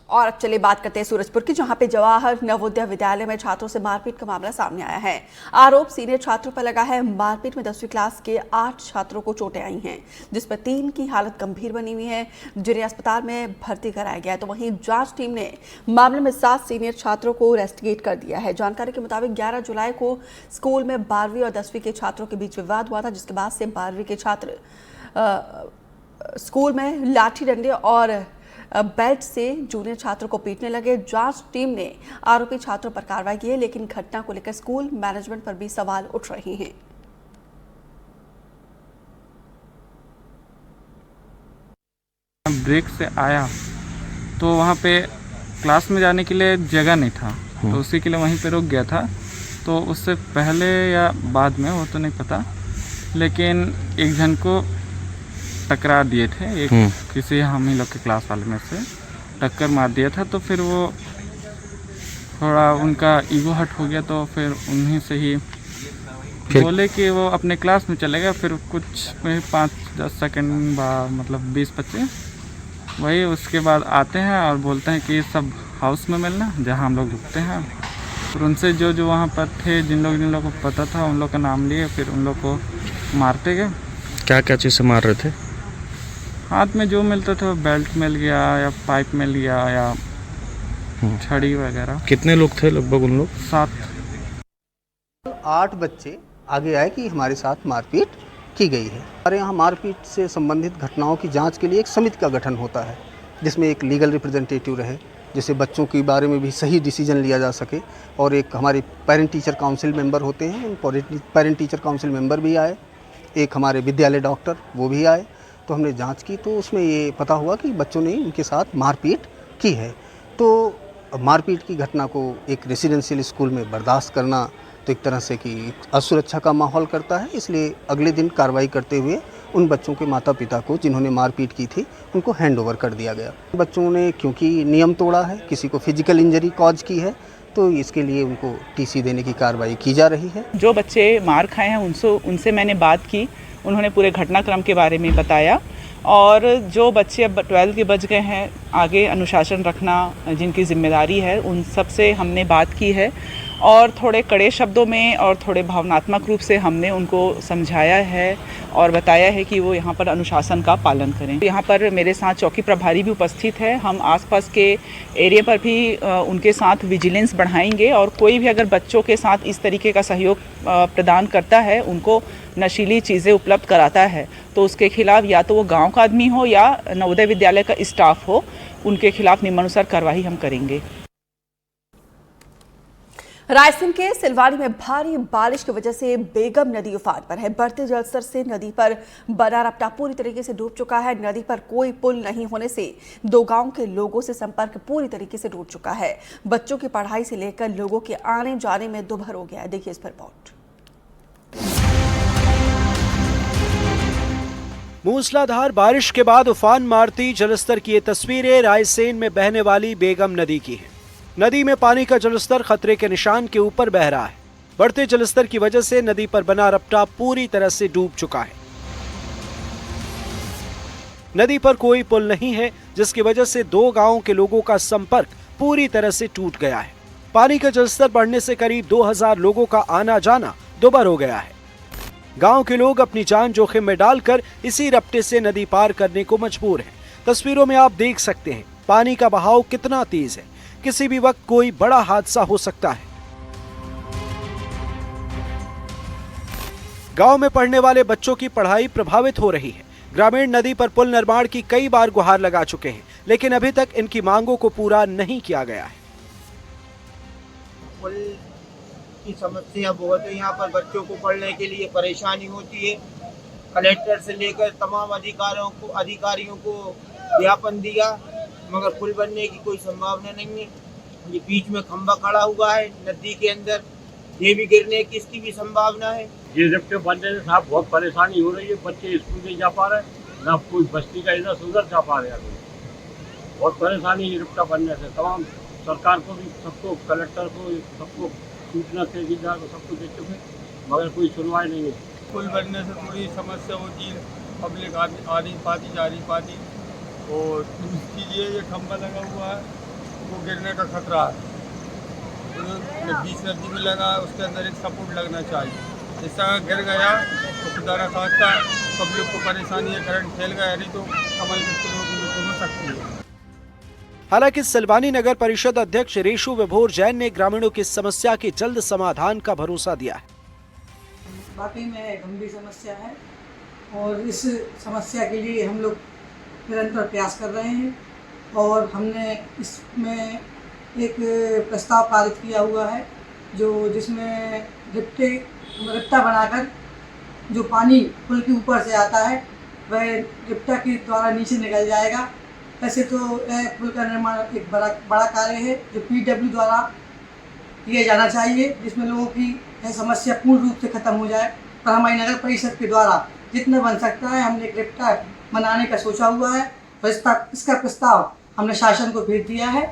और अब चलिए बात करते हैं सूरजपुर की, जहां पे जवाहर नवोदय विद्यालय में छात्रों से मारपीट का मामला सामने आया है। आरोप सीनियर छात्रों पर लगा है। मारपीट में 10वीं क्लास के 8 छात्रों को चोटें आई हैं, जिसमें 3 की हालत गंभीर बनी हुई है, जिन्हें अस्पताल में भर्ती कराया गया है। तो वहीं जांच टीम ने मामले में 7 सीनियर छात्रों को रेस्टिगेट कर दिया है। जानकारी के मुताबिक 11 जुलाई को स्कूल में 12वीं और 10वीं के छात्रों के बीच विवाद हुआ था, जिसके बाद से 12वीं के छात्र स्कूल में लाठी डंडे और बेल्ट से जूनियर छात्रों को पीटने लगे। जांच टीम ने आरोपी छात्रों पर कार्रवाई की है, लेकिन घटना को लेकर स्कूल मैनेजमेंट पर भी सवाल उठ रहे हैं। ब्रेक से आया तो वहाँ पे क्लास में जाने के लिए जगह नहीं था, तो उसी के लिए वहीं पे रुक गया था। तो उससे पहले या बाद में वो तो नहीं पता, लेकिन एक जन को टकरा दिए थे। एक किसी हम ही लोग के क्लास वाले में से टक्कर मार दिया था। तो फिर वो थोड़ा उनका ईगो हट हो गया, तो फिर उन्हीं से ही बोले कि वो अपने क्लास में चले गए। फिर कुछ 5-10 सेकंड बाद, मतलब 20-25, वही उसके बाद आते हैं और बोलते हैं कि सब हाउस में मिलना, जहाँ हम लोग रुकते हैं। फिर उनसे जो वहाँ पर थे, जिन लोग को पता था, उन लोग का नाम लिए, फिर उन लोग को मारते गए। क्या क्या चीज़ से मार रहे थे? हाथ में जो मिलता था, बेल्ट मिल गया या पाइप मिल गया या छड़ी वगैरह। कितने लोग थे लगभग उन लोग? 7। 8 बच्चे आगे आए कि हमारे साथ मारपीट की गई है। हमारे यहाँ मारपीट से संबंधित घटनाओं की जांच के लिए एक समिति का गठन होता है, जिसमें एक लीगल रिप्रेजेंटेटिव रहे, जिससे बच्चों के बारे में भी सही डिसीजन लिया जा सके। और एक हमारे पेरेंट टीचर काउंसिल मेंबर होते हैं, उन पेरेंट टीचर काउंसिल मेंबर भी आए। एक हमारे विद्यालय डॉक्टर वो भी आए। तो हमने जांच की, तो उसमें ये पता हुआ कि बच्चों ने उनके साथ मारपीट की है। तो मारपीट की घटना को एक रेसिडेंशियल स्कूल में बर्दाश्त करना तो एक तरह से कि असुरक्षा का माहौल करता है। इसलिए अगले दिन कार्रवाई करते हुए उन बच्चों के माता पिता को, जिन्होंने मारपीट की थी, उनको हैंड ओवर कर दिया गया। बच्चों ने क्योंकि नियम तोड़ा है, किसी को फिजिकल इंजरी कॉज की है, तो इसके लिए उनको टीसी देने की कार्रवाई की जा रही है। जो बच्चे मार खाए हैं उनसे मैंने बात की, उन्होंने पूरे घटनाक्रम के बारे में बताया। और जो बच्चे अब 12 के बच गए हैं, आगे अनुशासन रखना जिनकी जिम्मेदारी है, उन सब से हमने बात की है और थोड़े कड़े शब्दों में और थोड़े भावनात्मक रूप से हमने उनको समझाया है और बताया है कि वो यहाँ पर अनुशासन का पालन करें। यहाँ पर मेरे साथ चौकी प्रभारी भी उपस्थित है। हम आसपास के एरिया पर भी उनके साथ विजिलेंस बढ़ाएंगे और कोई भी अगर बच्चों के साथ इस तरीके का सहयोग प्रदान करता है, उनको नशीली चीज़ें उपलब्ध कराता है, तो उसके खिलाफ या तो वो गांव का आदमी हो या नवोदय विद्यालय का स्टाफ हो, उनके खिलाफ नियमानुसार कार्रवाई हम करेंगे। रायसेन के सिलवाड़ी में भारी बारिश की वजह से बेगम नदी उफान पर है। बढ़ते जलस्तर से नदी पर बना रपटा पूरी तरीके से डूब चुका है। नदी पर कोई पुल नहीं होने से 2 गांव के लोगों से संपर्क पूरी तरीके से टूट चुका है। बच्चों की पढ़ाई से लेकर लोगों के आने जाने में दुभर हो गया है। देखिए इस पर रिपोर्ट। मूसलाधार बारिश के बाद उफान मारती जलस्तर की ये तस्वीरें रायसेन में बहने वाली बेगम नदी की हैं। नदी में पानी का जलस्तर खतरे के निशान के ऊपर बह रहा है। बढ़ते जलस्तर की वजह से नदी पर बना रपटा पूरी तरह से डूब चुका है। नदी पर कोई पुल नहीं है, जिसकी वजह से 2 गांवों के लोगों का संपर्क पूरी तरह से टूट गया है। पानी का जलस्तर बढ़ने से करीब 2000 लोगों का आना जाना दुभर हो गया है। गांव के लोग अपनी जान जोखिम में डालकर इसी रपटे से नदी पार करने को मजबूर हैं। तस्वीरों में आप देख सकते हैं पानी का बहाव कितना तेज है। किसी भी वक्त कोई बड़ा हादसा हो सकता है। गांव में पढ़ने वाले बच्चों की पढ़ाई प्रभावित हो रही है। ग्रामीण नदी पर पुल निर्माण की कई बार गुहार लगा चुके हैं, लेकिन अभी तक इनकी मांगों को पूरा नहीं किया गया है। पुल की समस्या बहुत है। यहाँ पर बच्चों को पढ़ने के लिए परेशानी होती है। कलेक्टर से लेकर तमाम अधिकारियों को ज्ञापन दिया, मगर पुल बनने की कोई संभावना नहीं है। ये बीच में खंभा खड़ा हुआ है नदी के अंदर, ये भी गिरने की इसकी भी संभावना है। ये रपटे बनने से साहब बहुत परेशानी हो रही है। बच्चे स्कूल नहीं जा पा रहे, ना कोई बस्ती का इधर उधर जा पा रहे हैं। बहुत परेशानी है रपटा बनने से। तमाम सरकार को भी, सबको, कलेक्टर को, सबको सूचना दे दी जा, सबको दे चुके, मगर कोई सुनवाई नहीं है। पुल बनने से थोड़ी समस्या होती है, पब्लिक आ नहीं पाती, जा नहीं पाती। और कीजिए, ये खंभा लगा हुआ है, गिरने का खतरा है। तो 20 नदी में लगा, उसके अंदर एक सपोर्ट लगना चाहिए। जैसा गिर गया तो खुदा न खास्ता पब्लिक को परेशानी है, करंट फैल गया, नहीं तो कमल के फूलों की मृत्यु हो सकती है। हालांकि सिलवानी नगर परिषद अध्यक्ष रेशु विभोर जैन ने ग्रामीणों की समस्या के जल्द समाधान का भरोसा दिया है। वाकई में गंभीर समस्या है और इस समस्या के लिए हम लोग निरंतर प्रयास कर रहे हैं और हमने इसमें एक प्रस्ताव पारित किया हुआ है जिसमें रिप्टा बनाकर जो पानी पुल के ऊपर से आता है वह रिप्टा के द्वारा नीचे निकल जाएगा। वैसे तो यह पुल का निर्माण एक बड़ा कार्य है जो PW द्वारा किया जाना चाहिए, जिसमें लोगों की यह समस्या पूर्ण रूप से खत्म हो जाए। पर हमारी नगर परिषद के द्वारा जितना बन सकता है हमने एक रिप्टा बनाने का सोचा हुआ है और इसका प्रस्ताव हमने शासन को भेज दिया है।